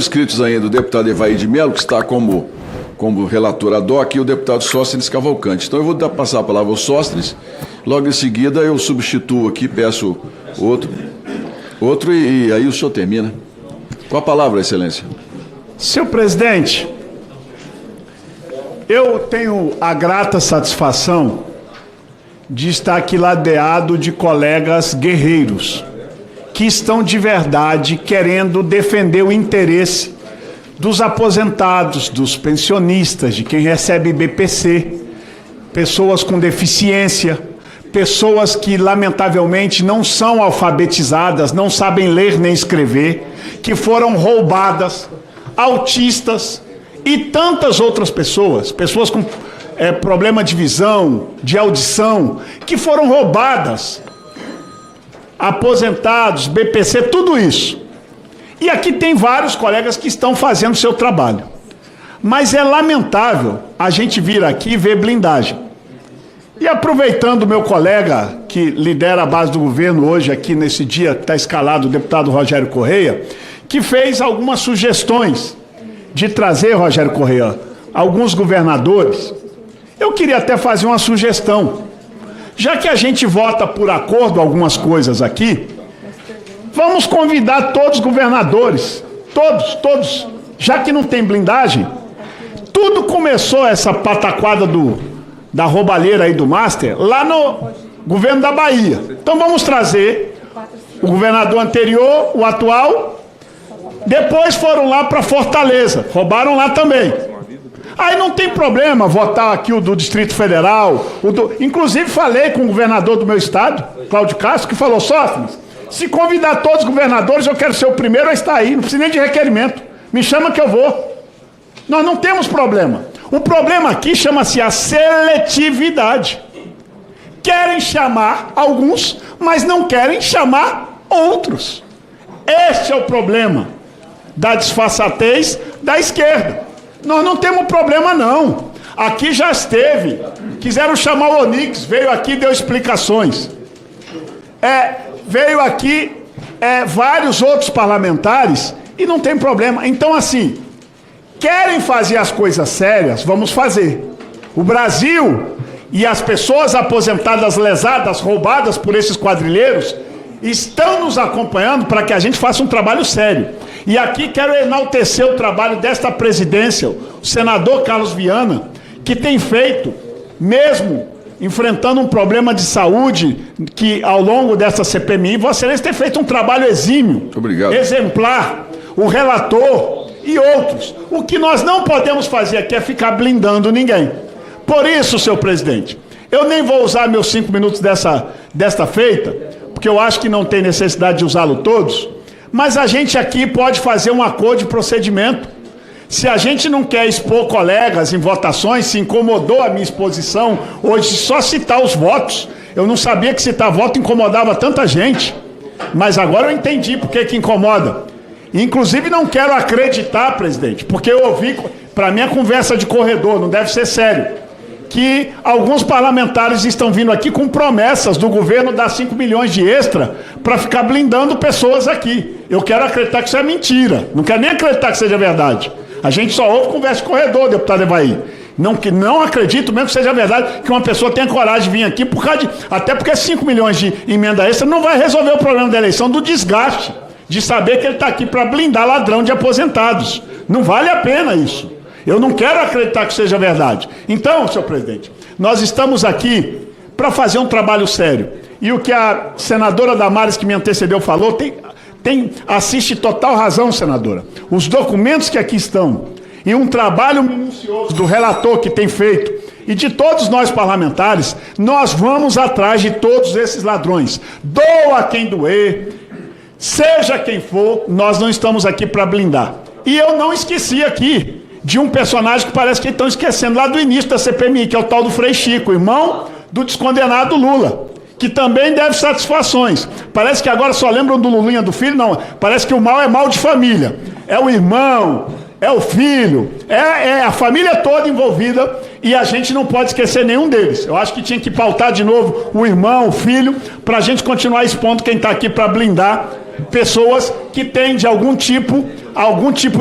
inscritos ainda o deputado Evair de Mello, que está como relator ad hoc, e o deputado Sóstenes Cavalcante. Então eu vou passar a palavra ao Sóstenes, logo em seguida eu substituo aqui, peço outro e aí o senhor termina. Com a palavra, Excelência. Senhor presidente, eu tenho a grata satisfação de estar aqui ladeado de colegas guerreiros que estão de verdade querendo defender o interesse dos aposentados, dos pensionistas, de quem recebe BPC, pessoas com deficiência, pessoas que lamentavelmente não são alfabetizadas, não sabem ler nem escrever, que foram roubadas, autistas e tantas outras pessoas com problema de visão, de audição, que foram roubadas, aposentados, BPC, tudo isso. E aqui tem vários colegas que estão fazendo o seu trabalho. Mas é lamentável a gente vir aqui e ver blindagem. E aproveitando o meu colega, que lidera a base do governo hoje, aqui nesse dia, está escalado o deputado Rogério Correia, que fez algumas sugestões de trazer, Rogério Correia, alguns governadores. Eu queria até fazer uma sugestão. Já que a gente vota por acordo algumas coisas aqui, vamos convidar todos os governadores, todos, já que não tem blindagem. Tudo começou essa pataquada da roubalheira aí do Master, lá no governo da Bahia. Então vamos trazer o governador anterior, o atual, depois foram lá para Fortaleza, roubaram lá também. Aí não tem problema votar aqui o do Distrito Federal, inclusive falei com o governador do meu estado, Cláudio Castro, que falou: Sóstenes, se convidar todos os governadores, eu quero ser o primeiro a estar aí, não precisa nem de requerimento, me chama que eu vou. Nós não temos problema. O problema aqui chama-se a seletividade. Querem chamar alguns, mas não querem chamar outros. Este é o problema da disfarçatez da esquerda. Nós não temos problema, não. Aqui já esteve. Quiseram chamar o Onix, veio aqui e deu explicações. Veio aqui vários outros parlamentares e não tem problema. Então, assim, querem fazer as coisas sérias, vamos fazer. O Brasil e as pessoas aposentadas, lesadas, roubadas por esses quadrilheiros, estão nos acompanhando para que a gente faça um trabalho sério. E aqui quero enaltecer o trabalho desta presidência, o senador Carlos Viana, que tem feito, mesmo enfrentando um problema de saúde, que ao longo dessa CPMI, Vossa Excelência tem feito um trabalho exímio, obrigado, exemplar, o relator e outros. O que nós não podemos fazer aqui é ficar blindando ninguém. Por isso, senhor presidente, eu nem vou usar meus 5 minutos desta feita, porque eu acho que não tem necessidade de usá-lo todos, mas a gente aqui pode fazer um acordo de procedimento. Se a gente não quer expor colegas em votações, se incomodou a minha exposição hoje só citar os votos. Eu não sabia que citar voto incomodava tanta gente, mas agora eu entendi por que incomoda. Inclusive não quero acreditar, presidente, porque eu ouvi, para mim, a conversa de corredor, não deve ser sério, que alguns parlamentares estão vindo aqui com promessas do governo dar 5 milhões de extra para ficar blindando pessoas aqui. Eu quero acreditar que isso é mentira, não quero nem acreditar que seja verdade. A gente só ouve conversa de corredor, deputado Evair. Não acredito mesmo que seja verdade que uma pessoa tenha coragem de vir aqui, até porque 5 milhões de emenda extra não vai resolver o problema da eleição, do desgaste, de saber que ele está aqui para blindar ladrão de aposentados. Não vale a pena isso. Eu não quero acreditar que seja verdade. Então, senhor presidente, nós estamos aqui para fazer um trabalho sério. E o que a senadora Damares, que me antecedeu, falou, assiste total razão, senadora. Os documentos que aqui estão e um trabalho minucioso do relator que tem feito e de todos nós parlamentares, nós vamos atrás de todos esses ladrões. Doa quem doer, seja quem for, nós não estamos aqui para blindar. E eu não esqueci aqui de um personagem que parece que estão esquecendo lá do início da CPMI, que é o tal do Frei Chico, irmão do descondenado Lula, que também deve satisfações. Parece que agora só lembram do Lulinha do filho, não. Parece que o mal é mal de família. É o irmão, é o filho, é a família toda envolvida e a gente não pode esquecer nenhum deles. Eu acho que tinha que pautar de novo o irmão, o filho, para a gente continuar expondo quem está aqui para blindar pessoas que têm de algum tipo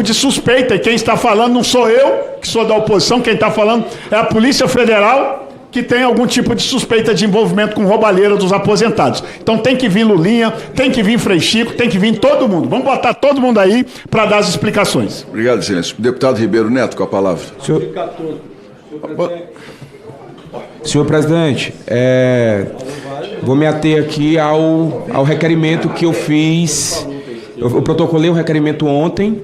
de suspeita. E quem está falando não sou eu, que sou da oposição, quem está falando é a Polícia Federal, que tem algum tipo de suspeita de envolvimento com roubalheira dos aposentados. Então tem que vir Lulinha, tem que vir Frei Chico, tem que vir todo mundo. Vamos botar todo mundo aí para dar as explicações. Obrigado, excelência. Deputado Ribeiro Neto, com a palavra. Senhor presidente, vou me ater aqui ao requerimento que eu fiz. Eu protocolei o requerimento ontem,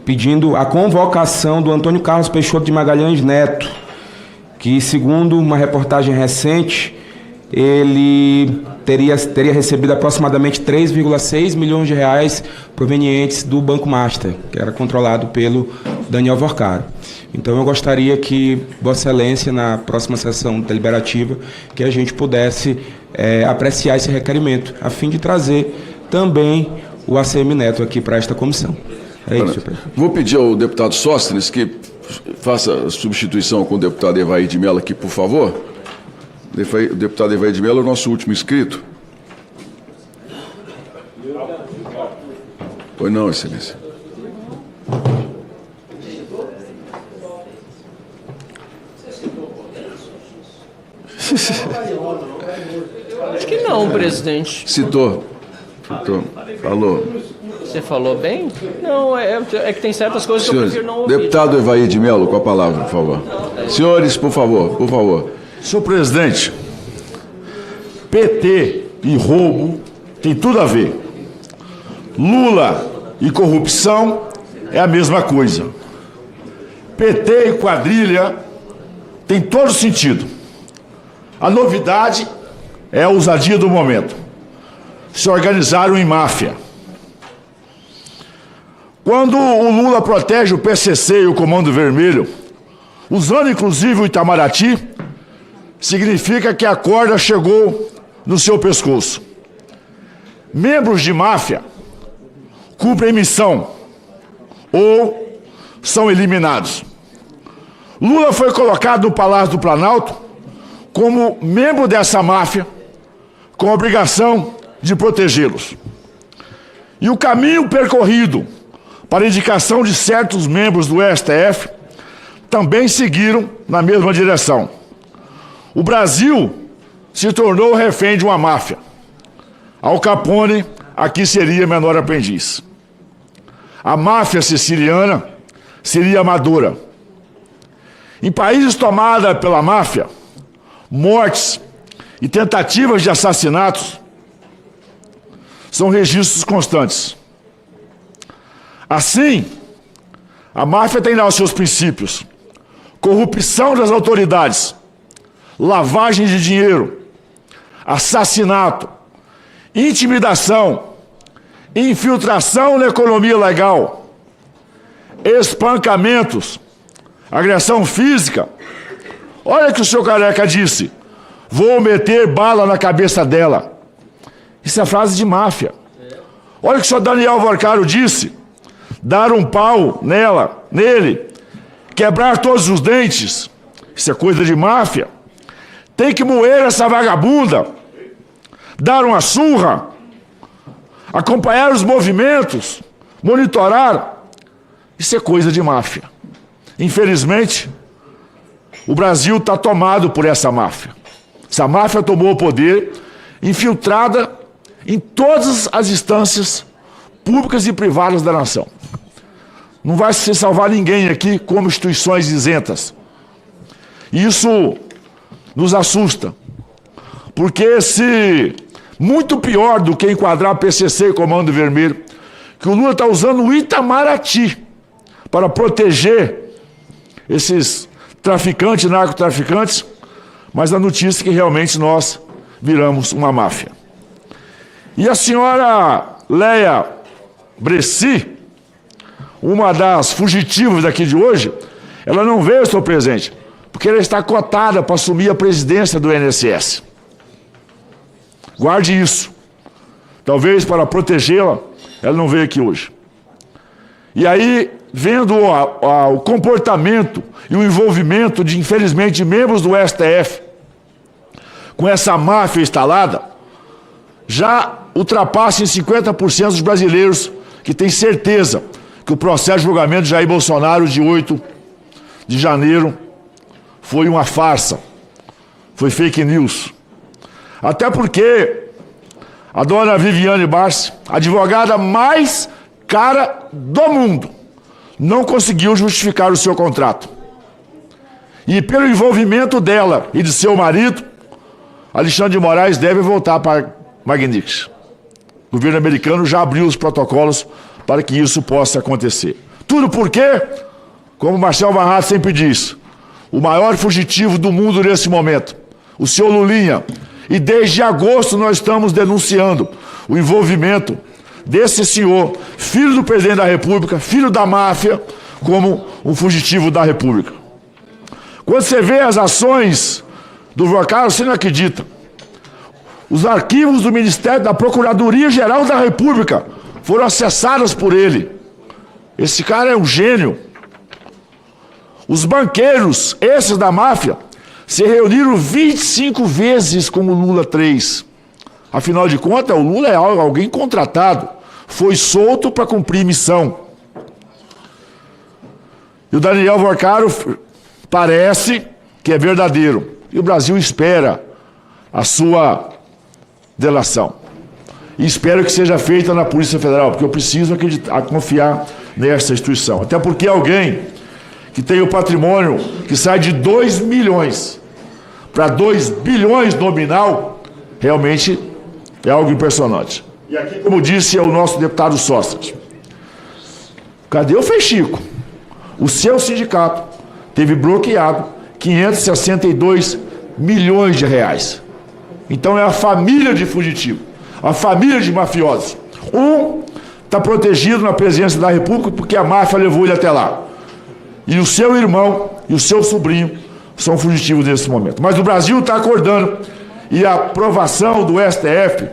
pedindo a convocação do Antônio Carlos Peixoto de Magalhães Neto, que, segundo uma reportagem recente, ele teria recebido aproximadamente 3,6 milhões de reais provenientes do Banco Master, que era controlado pelo Daniel Vorcaro. Então eu gostaria que Vossa Excelência, na próxima sessão deliberativa, que a gente pudesse apreciar esse requerimento, a fim de trazer também o ACM Neto aqui para esta comissão. É isso, senhor presidente. Vou pedir ao deputado Sóstenes que faça a substituição com o deputado Evair de Mello aqui, por favor. O deputado Evair de Mello é o nosso último inscrito. Pois não, excelência. Acho que não, presidente. Citou. Falou. Você falou bem? Não, é que tem certas coisas que eu Senhores, prefiro não ouvir. deputado Evair de Mello, com a palavra, por favor. Senhores, por favor. Senhor presidente, PT e roubo tem tudo a ver. Lula e corrupção é a mesma coisa. PT e quadrilha tem todo sentido. A novidade é a ousadia do momento. Se organizaram em máfia. Quando o Lula protege o PCC e o Comando Vermelho, usando inclusive o Itamaraty, significa que a corda chegou no seu pescoço. Membros de máfia cumprem missão ou são eliminados. Lula foi colocado no Palácio do Planalto como membro dessa máfia, com a obrigação de protegê-los. E o caminho percorrido para a indicação de certos membros do STF também seguiram na mesma direção. O Brasil se tornou refém de uma máfia. Al Capone aqui seria menor aprendiz. A máfia siciliana seria amadora. Em países tomados pela máfia, mortes e tentativas de assassinatos são registros constantes. Assim, a máfia tem lá os seus princípios: corrupção das autoridades, lavagem de dinheiro, assassinato, intimidação, infiltração na economia legal, espancamentos, agressão física. Olha o que o senhor Careca disse: vou meter bala na cabeça dela. Isso é frase de máfia. Olha o que o senhor Daniel Vorcaro disse: dar um pau nele, quebrar todos os dentes. Isso é coisa de máfia. Tem que moer essa vagabunda, dar uma surra, acompanhar os movimentos, monitorar. Isso é coisa de máfia. Infelizmente, o Brasil está tomado por essa máfia. Essa máfia tomou o poder, infiltrada em todas as instâncias públicas e privadas da nação. Não vai se salvar ninguém aqui como instituições isentas. Isso nos assusta, porque muito pior do que enquadrar PCC e Comando Vermelho, que o Lula está usando o Itamaraty para proteger esses traficantes, narcotraficantes, mas a notícia é que realmente nós viramos uma máfia. E a senhora Leia Bressi, uma das fugitivas daqui de hoje, ela não veio, senhor presidente, porque ela está cotada para assumir a presidência do INSS. Guarde isso. Talvez para protegê-la, ela não veio aqui hoje. E aí, vendo o comportamento e o envolvimento de, infelizmente, membros do STF com essa máfia instalada, já ultrapassa em 50% dos brasileiros que têm certeza que o processo de julgamento de Jair Bolsonaro de 8 de janeiro foi uma farsa, foi fake news. Até porque a dona Viviane Barsi, a advogada mais cara do mundo, não conseguiu justificar o seu contrato. E pelo envolvimento dela e de seu marido, Alexandre de Moraes deve voltar para Magnitsky. O governo americano já abriu os protocolos para que isso possa acontecer. Tudo porque, como Marcel Marrat sempre diz, o maior fugitivo do mundo nesse momento, o senhor Lulinha, e desde agosto nós estamos denunciando o envolvimento desse senhor, filho do presidente da República, filho da máfia, como um fugitivo da República. Quando você vê as ações do João Carlos, você não acredita. Os arquivos do Ministério da Procuradoria-Geral da República foram acessados por ele. Esse cara é um gênio. Os banqueiros, esses da máfia, se reuniram 25 vezes com o Lula 3. Afinal de contas, o Lula é alguém contratado. Foi solto para cumprir missão. E o Daniel Vorcaro parece que é verdadeiro. E o Brasil espera a sua delação. E espero que seja feita na Polícia Federal, porque eu preciso acreditar, confiar nessa instituição. Até porque alguém que tem o patrimônio que sai de 2 milhões para 2 bilhões nominal, realmente é algo impressionante. E aqui, como disse o nosso deputado Sócrates, cadê o Fechico? O seu sindicato teve bloqueado 562 milhões de reais. Então é a família de fugitivo, a família de mafiosos. Um está protegido na presidência da República porque a máfia levou ele até lá. E o seu irmão e o seu sobrinho são fugitivos nesse momento. Mas o Brasil está acordando e a aprovação do STF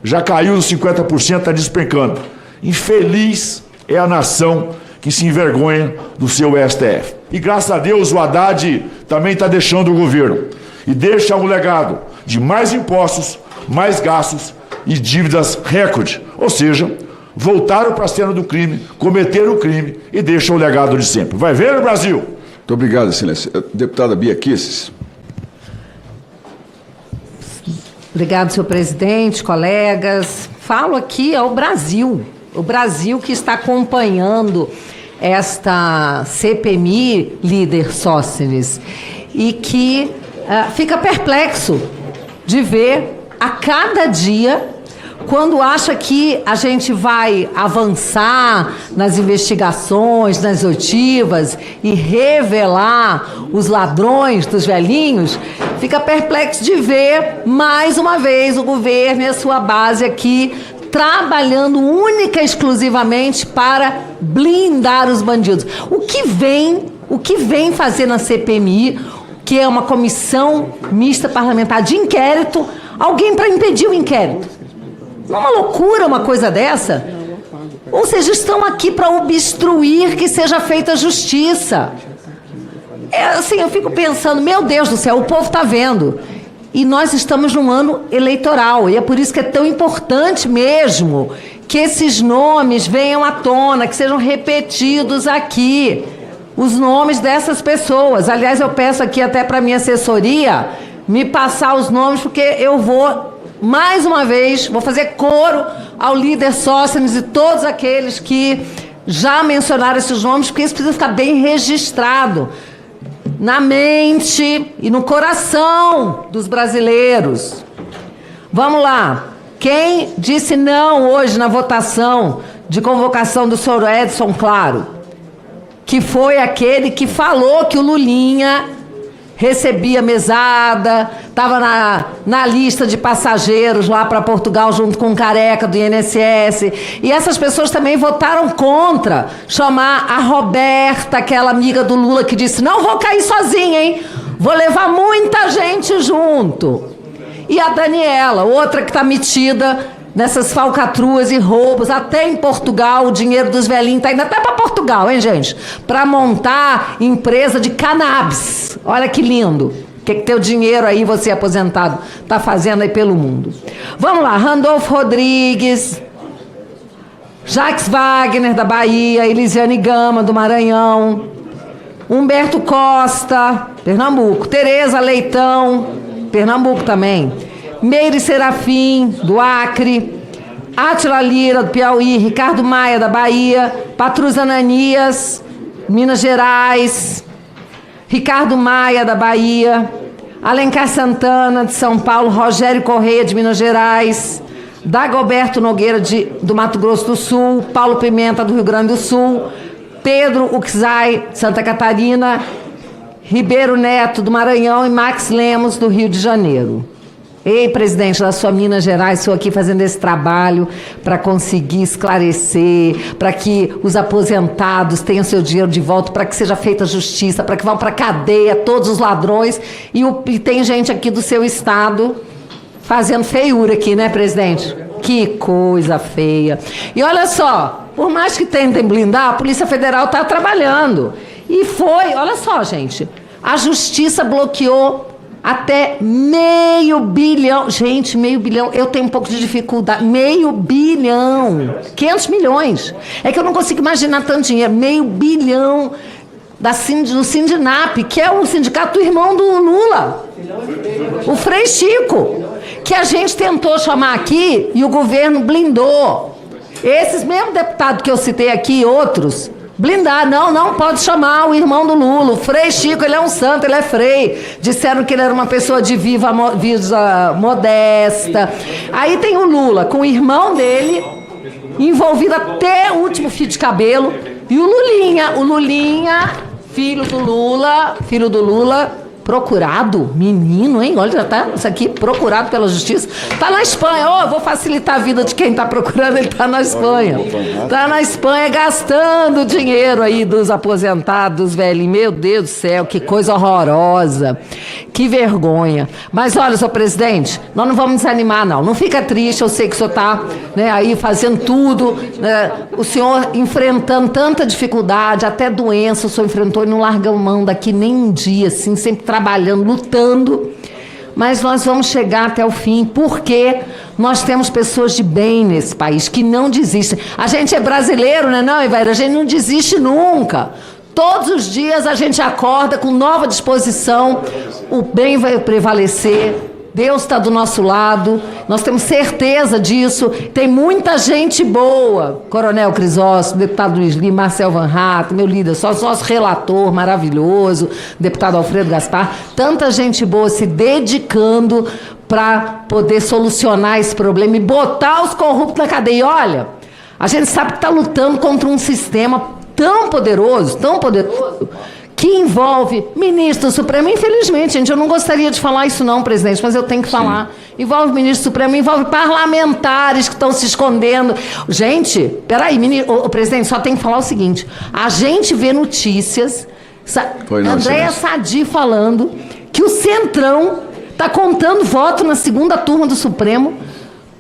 já caiu nos 50%, está despencando. Infeliz é a nação que se envergonha do seu STF. E graças a Deus o Haddad também está deixando o governo. E deixa um legado de mais impostos, mais gastos e dívidas recorde. Ou seja, voltaram para a cena do crime, cometeram o crime e deixam o legado de sempre. Vai ver no Brasil? Muito obrigado, Excelência. Deputada Bia Kicis. Obrigado, senhor presidente, colegas. Falo aqui ao Brasil. O Brasil que está acompanhando esta CPMI, líder Sócrates, e que fica perplexo de ver a cada dia, quando acha que a gente vai avançar nas investigações, nas oitivas e revelar os ladrões dos velhinhos, fica perplexo de ver, mais uma vez, o governo e a sua base aqui trabalhando única e exclusivamente para blindar os bandidos. O que vem fazer na CPMI, que é uma comissão mista parlamentar de inquérito, alguém para impedir o inquérito? Não é uma loucura uma coisa dessa? Ou seja, estão aqui para obstruir que seja feita justiça. Assim, eu fico pensando, meu Deus do céu, o povo está vendo. E nós estamos num ano eleitoral, e é por isso que é tão importante mesmo que esses nomes venham à tona, que sejam repetidos aqui, os nomes dessas pessoas. Aliás, eu peço aqui até para a minha assessoria me passar os nomes, porque eu vou, mais uma vez, vou fazer coro ao líder Sócrates e todos aqueles que já mencionaram esses nomes, porque isso precisa ficar bem registrado na mente e no coração dos brasileiros. Vamos lá. Quem disse não hoje na votação de convocação do senhor Edson Claro? Que foi aquele que falou que o Lulinha recebia mesada, estava na lista de passageiros lá para Portugal junto com o Careca do INSS. E essas pessoas também votaram contra chamar a Roberta, aquela amiga do Lula que disse, não vou cair sozinha, hein? Vou levar muita gente junto. E a Daniela, outra que está metida nessas falcatruas e roubos, até em Portugal, o dinheiro dos velhinhos está indo até para Portugal, hein, gente? Para montar empresa de cannabis. Olha que lindo. O que teu dinheiro aí, você aposentado, está fazendo aí pelo mundo? Vamos lá, Randolfo Rodrigues, Jacques Wagner, da Bahia, Elisiane Gama, do Maranhão, Humberto Costa, Pernambuco, Tereza Leitão, Pernambuco também, Meire Serafim, do Acre, Átila Lira, do Piauí, Ricardo Maia, da Bahia, Patrus Ananias, Minas Gerais, Ricardo Maia, da Bahia, Alencar Santana, de São Paulo, Rogério Correia, de Minas Gerais, Dagoberto Nogueira, do Mato Grosso do Sul, Paulo Pimenta, do Rio Grande do Sul, Pedro Uxai, de Santa Catarina, Ribeiro Neto, do Maranhão, e Max Lemos, do Rio de Janeiro. Ei, presidente da sua Minas Gerais, estou aqui fazendo esse trabalho para conseguir esclarecer, para que os aposentados tenham seu dinheiro de volta, para que seja feita justiça, para que vão para a cadeia todos os ladrões. E tem gente aqui do seu estado fazendo feiura aqui, né, presidente? Que coisa feia. E olha só, por mais que tentem blindar, a Polícia Federal está trabalhando. E foi, olha só, gente, a Justiça bloqueou até R$500 bilhão. Gente, R$500 bilhão, eu tenho um pouco de dificuldade. R$500 bilhão. 500 milhões. É que eu não consigo imaginar tanto dinheiro. R$500 bilhão do Sindinap, que é o sindicato do irmão do Lula. O Frei Chico. Que a gente tentou chamar aqui e o governo blindou. Esses mesmos deputados que eu citei aqui e outros, blindar, não pode chamar o irmão do Lula, o Frei Chico, ele é um santo, ele é frei. Disseram que ele era uma pessoa de vida modesta. Aí tem o Lula, com o irmão dele, envolvido até o último fio de cabelo, e o Lulinha, filho do Lula, procurado, menino, hein? Olha, já tá isso aqui, procurado pela justiça. Tá na Espanha. Eu vou facilitar a vida de quem tá procurando, ele tá na Espanha. Tá na Espanha gastando dinheiro aí dos aposentados, velho. Meu Deus do céu, que coisa horrorosa. Que vergonha. Mas olha, senhor presidente, nós não vamos desanimar, não. Não fica triste, eu sei que o senhor tá, né, aí fazendo tudo, né, o senhor enfrentando tanta dificuldade, até doença o senhor enfrentou e não larga mão daqui nem um dia, assim, sempre trabalhando, lutando, mas nós vamos chegar até o fim, porque nós temos pessoas de bem nesse país, que não desistem. A gente é brasileiro, né, não, Ivair? A gente não desiste nunca. Todos os dias a gente acorda com nova disposição, o bem vai prevalecer, Deus está do nosso lado, nós temos certeza disso. Tem muita gente boa, Coronel Crisóstomo, deputado Luiz Lima, Marcel Van Hatten, meu líder, nosso relator maravilhoso, deputado Alfredo Gaspar, tanta gente boa se dedicando para poder solucionar esse problema e botar os corruptos na cadeia. E olha, a gente sabe que está lutando contra um sistema tão poderoso, que envolve ministro do Supremo. Infelizmente, gente, eu não gostaria de falar isso não, presidente, mas eu tenho que falar. Envolve ministro do Supremo, envolve parlamentares que estão se escondendo. Gente, peraí, o presidente, só tem que falar o seguinte, a gente vê notícias, Andréa Sadi falando que o Centrão está contando voto na segunda turma do Supremo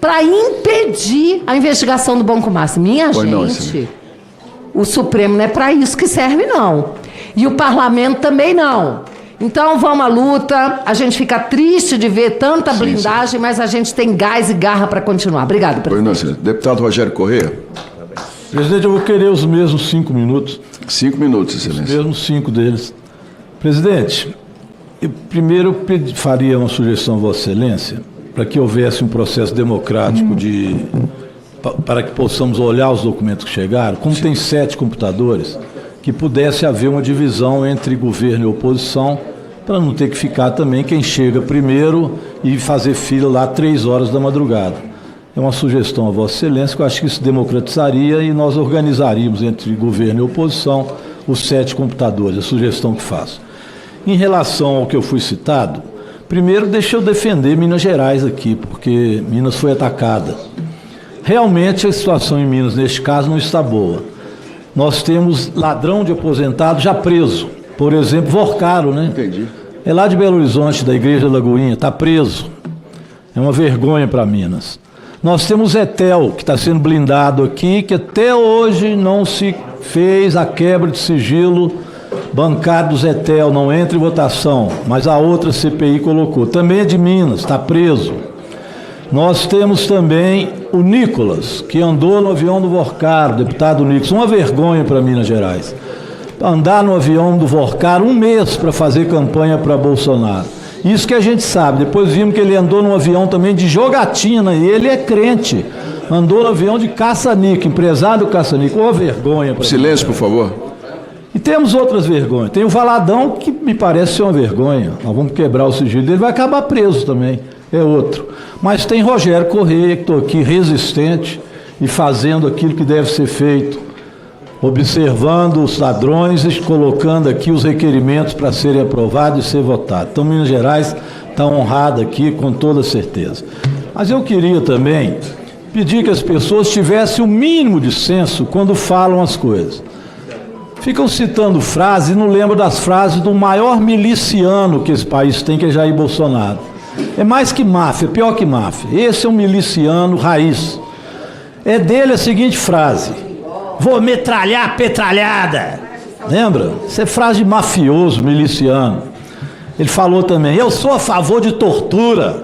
para impedir a investigação do Banco Master. Minha gente, o Supremo não é para isso que serve, não. E o parlamento também não. Então vamos à luta. A gente fica triste de ver tanta blindagem, mas a gente tem gás e garra para continuar. Obrigado, presidente. Deputado Rogério Correia. Presidente, eu vou querer os mesmos 5 minutos. 5 minutos, excelência. Os mesmos 5 deles. Presidente, eu primeiro faria uma sugestão a Vossa Excelência para que houvesse um processo democrático para que possamos olhar os documentos que chegaram. Como tem 7 computadores, que pudesse haver uma divisão entre governo e oposição, para não ter que ficar também quem chega primeiro e fazer fila lá 3 horas da madrugada. É uma sugestão a Vossa Excelência, que eu acho que isso democratizaria e nós organizaríamos entre governo e oposição os 7 computadores, a sugestão que faço. Em relação ao que eu fui citado, primeiro deixa eu defender Minas Gerais aqui, porque Minas foi atacada. Realmente a situação em Minas, neste caso, não está boa. Nós temos ladrão de aposentado já preso. Por exemplo, Vorcaro, né? Entendi. É lá de Belo Horizonte, da Igreja Lagoinha, está preso. É uma vergonha para Minas. Nós temos Etel, que está sendo blindado aqui, que até hoje não se fez a quebra de sigilo bancário do Zetel não entra em votação, mas a outra CPI colocou. Também é de Minas, está preso. Nós temos também o Nicolas, que andou no avião do Vorcar, deputado Nicolas, uma vergonha para Minas Gerais. Andar no avião do Vorcar 1 mês para fazer campanha para Bolsonaro. Isso que a gente sabe. Depois vimos que ele andou num avião também de jogatina, e ele é crente. Andou no avião de caça-níquel, empresário do caça-níquel. Uma vergonha. Silêncio, por favor. E temos outras vergonhas. Tem o Valadão, que me parece ser uma vergonha. Nós vamos quebrar o sigilo dele, vai acabar preso também. É outro. Mas tem Rogério Correia, que estou aqui resistente e fazendo aquilo que deve ser feito, observando os ladrões e colocando aqui os requerimentos para serem aprovados e ser votados. Então, Minas Gerais está honrada aqui, com toda certeza. Mas eu queria também pedir que as pessoas tivessem o mínimo de senso quando falam as coisas. Ficam citando frases e não lembram das frases do maior miliciano que esse país tem, que é Jair Bolsonaro. É mais que máfia, é pior que máfia. Esse é um miliciano raiz. É dele a seguinte frase: vou metralhar a petralhada. Lembra? Isso é frase de mafioso, miliciano. Ele falou também: eu sou a favor de tortura.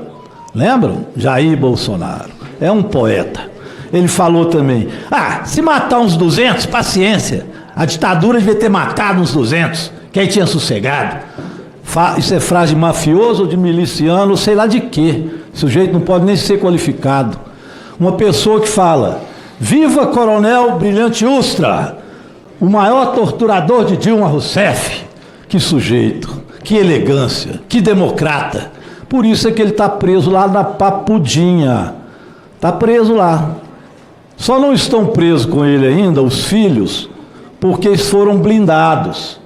Lembram? Jair Bolsonaro. É um poeta. Ele falou também: se matar uns 200, paciência. A ditadura devia ter matado uns 200, que aí tinha sossegado. Isso é frase de mafioso ou de miliciano, sei lá de quê. O sujeito não pode nem ser qualificado. Uma pessoa que fala: viva Coronel Brilhante Ustra, o maior torturador de Dilma Rousseff. Que sujeito, que elegância, que democrata. Por isso é que ele está preso lá na Papudinha. Está preso lá. Só não estão presos com ele ainda os filhos, porque eles foram blindados.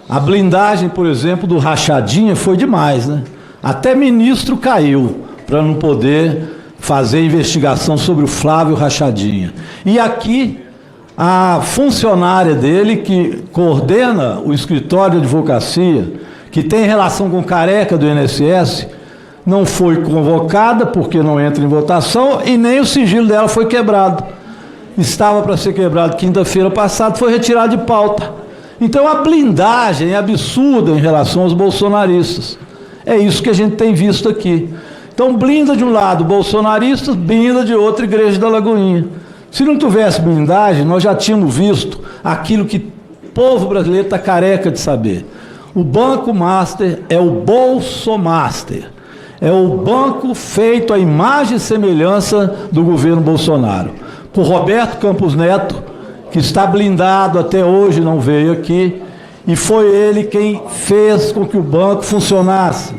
A blindagem, por exemplo, do Rachadinha foi demais, né? Até ministro caiu para não poder fazer investigação sobre o Flávio Rachadinha. E aqui, a funcionária dele, que coordena o escritório de advocacia, que tem relação com o careca do INSS, não foi convocada porque não entra em votação e nem o sigilo dela foi quebrado. Estava para ser quebrado quinta-feira passada, foi retirado de pauta. Então a blindagem é absurda em relação aos bolsonaristas. É isso que a gente tem visto aqui. Então blinda de um lado bolsonaristas, blinda de outro Igreja da Lagoinha. Se não tivesse blindagem, nós já tínhamos visto aquilo que o povo brasileiro está careca de saber. O Banco Master é o Bolsomaster. É o banco feito à imagem e semelhança do governo Bolsonaro. Por Roberto Campos Neto, que está blindado até hoje, não veio aqui, e foi ele quem fez com que o banco funcionasse.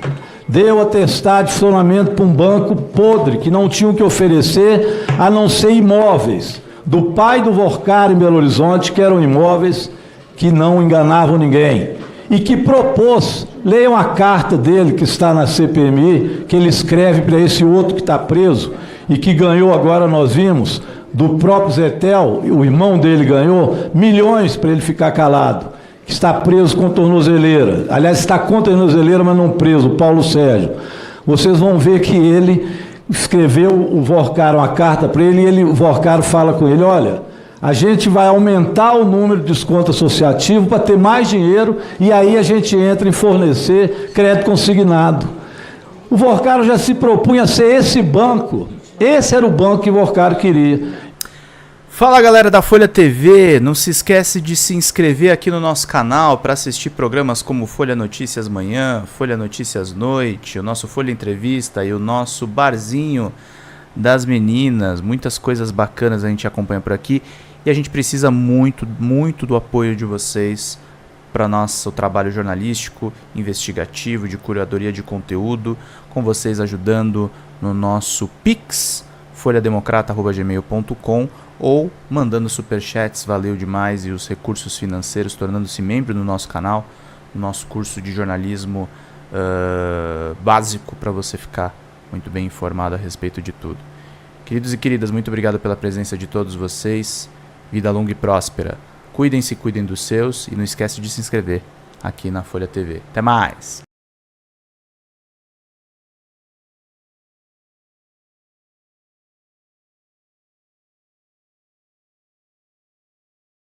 Deu atestado de funcionamento para um banco podre, que não tinha o que oferecer, a não ser imóveis. Do pai do Vorcar em Belo Horizonte, que eram imóveis que não enganavam ninguém. E que propôs, leiam a carta dele, que está na CPMI, que ele escreve para esse outro que está preso, e que ganhou, agora nós vimos, do próprio Zetel, o irmão dele ganhou milhões para ele ficar calado, que está preso com tornozeleira. Aliás, está com tornozeleira, mas não preso, o Paulo Sérgio. Vocês vão ver que ele escreveu, o Vorcar, uma carta para ele, e o Vorcar fala com ele: olha, a gente vai aumentar o número de desconto associativo para ter mais dinheiro, e aí a gente entra em fornecer crédito consignado. O Vorcar já se propunha a ser esse banco. Esse era o banco que o Vorcar queria. Fala, galera da Folha TV, não se esquece de se inscrever aqui no nosso canal para assistir programas como Folha Notícias Manhã, Folha Notícias Noite, o nosso Folha Entrevista e o nosso Barzinho das Meninas. Muitas coisas bacanas a gente acompanha por aqui e a gente precisa muito, muito do apoio de vocês para nosso trabalho jornalístico, investigativo, de curadoria de conteúdo, com vocês ajudando no nosso Pix, folhademocrata@gmail.com, ou mandando superchats, valeu demais, e os recursos financeiros, tornando-se membro do nosso canal, no nosso curso de jornalismo básico, para você ficar muito bem informado a respeito de tudo. Queridos e queridas, muito obrigado pela presença de todos vocês, vida longa e próspera, cuidem-se, cuidem dos seus, e não esquece de se inscrever aqui na Folha TV. Até mais!